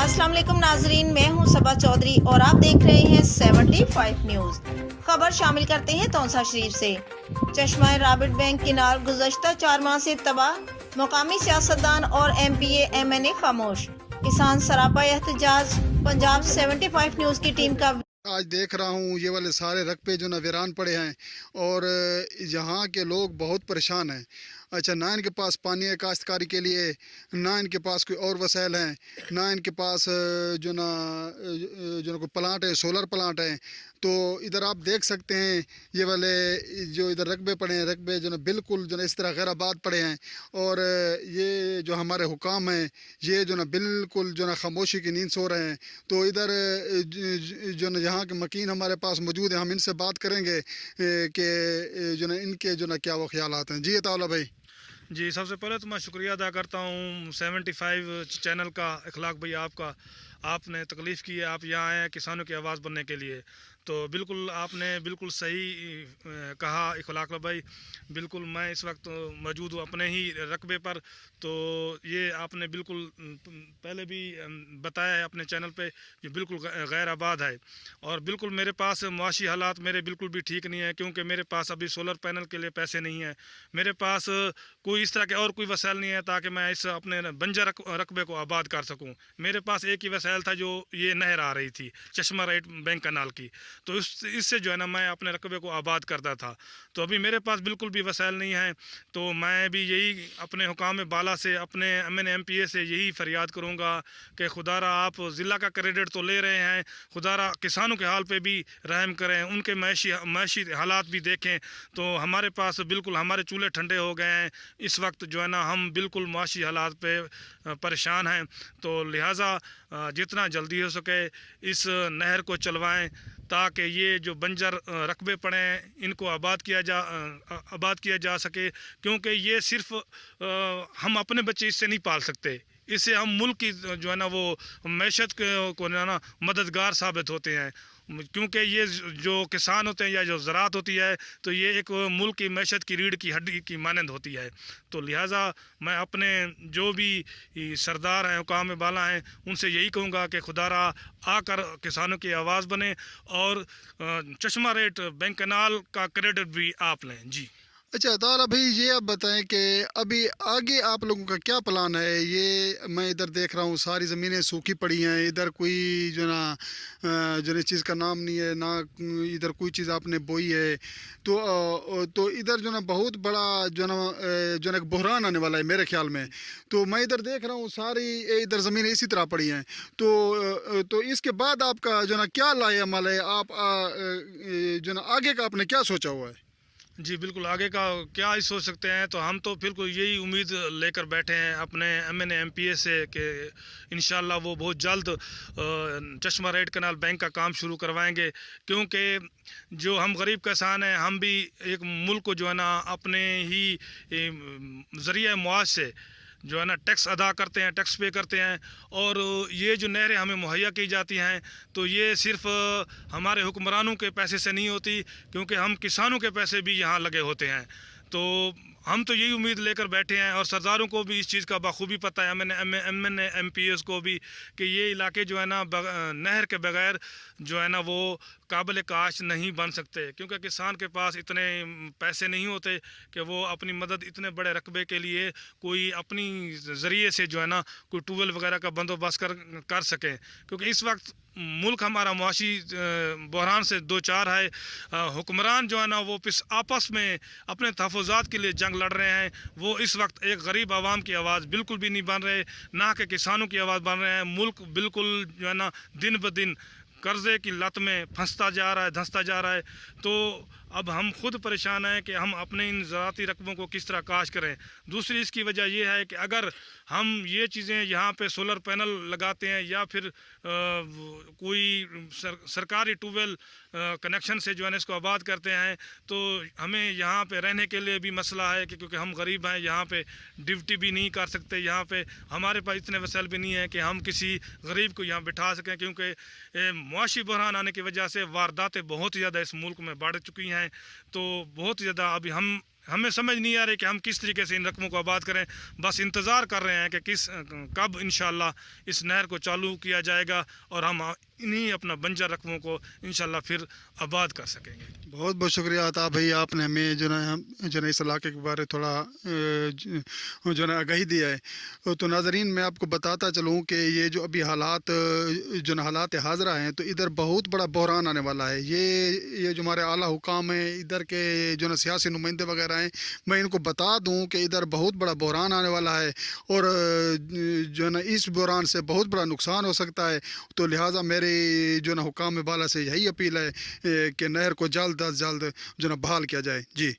अस्सलाम वालेकुम नाजरीन, मैं हूं सबा चौधरी और आप देख रहे हैं 75 न्यूज़। खबर शामिल करते हैं तौसा शरीफ से। चश्मा राबिट बैंक किनार गुज़श्ता 4 माह से तबाह, मुकामी सियासतदान और MPA MNA खामोश। किसान सरापा एहतजाज। पंजाब 75 न्यूज़ की टीम का आज देख रहा हूँ ये वाले सारे रकबे जो ना वीरान पड़े हैं और यहाँ के लोग बहुत परेशान हैं। अच्छा, ना इनके पास पानी है काश्तकारी के लिए, ना इनके पास कोई और वसाइल हैं, ना इनके पास जो ना कोई प्लांट है, सोलर प्लांट है। तो इधर आप देख सकते हैं ये वाले जो इधर रकबे पड़े हैं, रकबे जो ना बिल्कुल जो ना इस तरह गैराबाद पड़े हैं। और ये जो हमारे हुकाम हैं ये जो ना बिल्कुल जो ना खामोशी की नींद सो रहे हैं। तो इधर जो ना यहाँ के मकीन हमारे पास मौजूद हैं, हम इनसे बात करेंगे कि जो ना इनके जो ना क्या वो ख्यालात हैं। जी अताउल्ला भाई। जी, सबसे पहले तो मैं शुक्रिया अदा करता हूँ 75 चैनल का, इखलाक भाई आपका। आपने तकलीफ़ की है, आप यहाँ आए हैं किसानों की आवाज़ बनने के लिए। तो बिल्कुल आपने बिल्कुल सही कहा इखलाक भाई। बिल्कुल मैं इस वक्त मौजूद हूँ अपने ही रकबे पर। तो ये आपने बिल्कुल पहले भी बताया है अपने चैनल पे, ये बिल्कुल गैर आबाद है। और बिल्कुल मेरे पास मुआशी हालात मेरे बिल्कुल भी ठीक नहीं है, क्योंकि मेरे पास अभी सोलर पैनल के लिए पैसे नहीं हैं। मेरे पास कोई इस तरह के और कोई वसाइल नहीं है ताकि मैं इस अपने बंजर रकबे को आबाद कर सकूं। मेरे पास एक ही वसाइल था, जो ये नहर आ रही थी चश्मा राइट बैंक कनाल की। तो इससे जो है ना मैं अपने रकबे को आबाद करता था। तो अभी मेरे पास बिल्कुल भी वसाइल नहीं है। तो मैं भी यही अपने हुकाम बाला से, अपने MNA MPA से यही फरियाद करूँगा कि खुदारा आप ज़िला का क्रेडिट तो ले रहे हैं, खुदारा किसानों के हाल पे भी रहम करें, उनके मैशी हालात भी देखें। तो हमारे पास बिल्कुल हमारे चूल्हे ठंडे हो गए हैं इस वक्त, जो है ना हम बिल्कुल मुआशी हालात पे परेशान हैं। तो लिहाजा जितना जल्दी हो सके इस नहर को चलवाएं, ताकि ये जो बंजर रकबे पड़े हैं इनको आबाद किया जा सके। क्योंकि ये सिर्फ हम अपने बच्चे इससे नहीं पाल सकते, इससे हम मुल्क की जो है ना वो मैशत को ना मददगार साबित होते हैं। क्योंकि ये जो किसान होते हैं या जो ज़राअत होती है, तो ये एक मुल्क की मैशत की रीढ़ की हड्डी की मानंद होती है। तो लिहाजा मैं अपने जो भी सरदार हैं, हुकाम बाला हैं, उनसे यही कहूँगा कि खुदारा आकर किसानों की आवाज़ बने और चश्मा रेट बैंक कनाल का क्रेडिट भी आप लें। जी अच्छा तारा भाई, ये आप बताएं कि अभी आगे आप लोगों का क्या प्लान है। ये मैं इधर देख रहा हूँ सारी ज़मीनें सूखी पड़ी हैं, इधर कोई जो ना जो ना चीज़ का नाम नहीं है, ना इधर कोई चीज़ आपने बोई है। तो इधर जो ना बहुत बड़ा जो ना एक बहरान आने वाला है मेरे ख्याल में। तो मैं इधर देख रहा हूँ सारी इधर ज़मीनें इसी तरह पड़ी हैं। तो इसके बाद आपका जो ना क्या लाए अमल है, आप जो ना आगे का आपने क्या सोचा हुआ है। जी, बिल्कुल आगे का क्या ही सोच सकते हैं। तो हम तो बिल्कुल यही उम्मीद लेकर बैठे हैं अपने MNA MPA से कि इंशाल्लाह वो बहुत जल्द चश्मा रेड कनाल बैंक का काम शुरू करवाएंगे। क्योंकि जो हम गरीब किसान हैं, हम भी एक मुल्क को जो है ना अपने ही ज़रिए मुआश से जो है ना टैक्स अदा करते हैं, टैक्स पे करते हैं। और ये जो नहरें हमें मुहैया की जाती हैं, तो ये सिर्फ़ हमारे हुक्मरानों के पैसे से नहीं होती, क्योंकि हम किसानों के पैसे भी यहाँ लगे होते हैं। तो हम तो यही उम्मीद लेकर बैठे हैं, और सरदारों को भी इस चीज़ का बखूबी पता है, MNA MPS को भी, कि ये इलाके जो है ना नहर के बगैर जो है ना वो काबिल काश नहीं बन सकते। क्योंकि किसान के पास इतने पैसे नहीं होते कि वो अपनी मदद इतने बड़े रकबे के लिए कोई अपनी ज़रिए से जो है ना कोई ट्यूबवेल वगैरह का बंदोबस्त कर सकें। क्योंकि इस वक्त मुल्क हमारा मुआशी बहरान से दो चार है। हुक्मरान जो है ना वो आपस में अपने तहफ़्फ़ुज़ात के लिए जंग लड़ रहे हैं। वो इस वक्त एक गरीब आवाम की आवाज़ बिल्कुल भी नहीं बन रहे, ना कि किसानों की आवाज़ बन रहे हैं। मुल्क बिल्कुल जो है ना दिन ब दिन कर्ज़े की लत में फंसता जा रहा है, धंसता जा रहा है। तो अब हम खुद परेशान हैं कि हम अपने इन ज़राती रकबों को किस तरह काश करें। दूसरी इसकी वजह यह है कि अगर हम ये चीज़ें यहाँ पे सोलर पैनल लगाते हैं या फिर कोई सरकारी ट्यूबवेल कनेक्शन से जो है ना इसको आबाद करते हैं, तो हमें यहाँ पे रहने के लिए भी मसला है कि क्योंकि हम गरीब हैं, यहाँ पे ड्यूटी भी नहीं कर सकते, यहाँ पे हमारे पास इतने वसाइल भी नहीं है कि हम किसी गरीब को यहाँ बिठा सकें। क्योंकि मुआशी बहरान आने की वजह से वारदातें बहुत ज़्यादा इस मुल्क में बढ़ चुकी हैं। तो बहुत ज़्यादा अभी हम हमें समझ नहीं आ रही कि हम किस तरीके से इन रकमों को आबाद करें। बस इंतज़ार कर रहे हैं कि कब इंशाल्लाह इस नहर को चालू किया जाएगा और हम इन्हीं अपना बंजर रकमों को इंशाल्लाह फिर आबाद कर सकेंगे। बहुत बहुत शुक्रिया आता भाई, आपने हमें जो है इस इलाके के बारे थोड़ा जो है आगाही दिया है। तो नाजरीन मैं आपको बताता चलूँ कि ये जो अभी हालात जो है हालात हाज़रा हैं, तो इधर बहुत बड़ा बहरान आने वाला है। ये जो हमारे आला हुकाम हैं, इधर के जो है सियासी नुमाइंदे वगैरह हैं, मैं इनको बता दूँ कि इधर बहुत बड़ा बहरान आने वाला है और जो है ना इस बहरान से बहुत बड़ा नुकसान हो सकता है। तो लिहाजा मेरी जो है ना हुकाम बाला से यही अपील है कि नहर को जल्द अज जल्द जो है ना बहाल किया जाए। जी।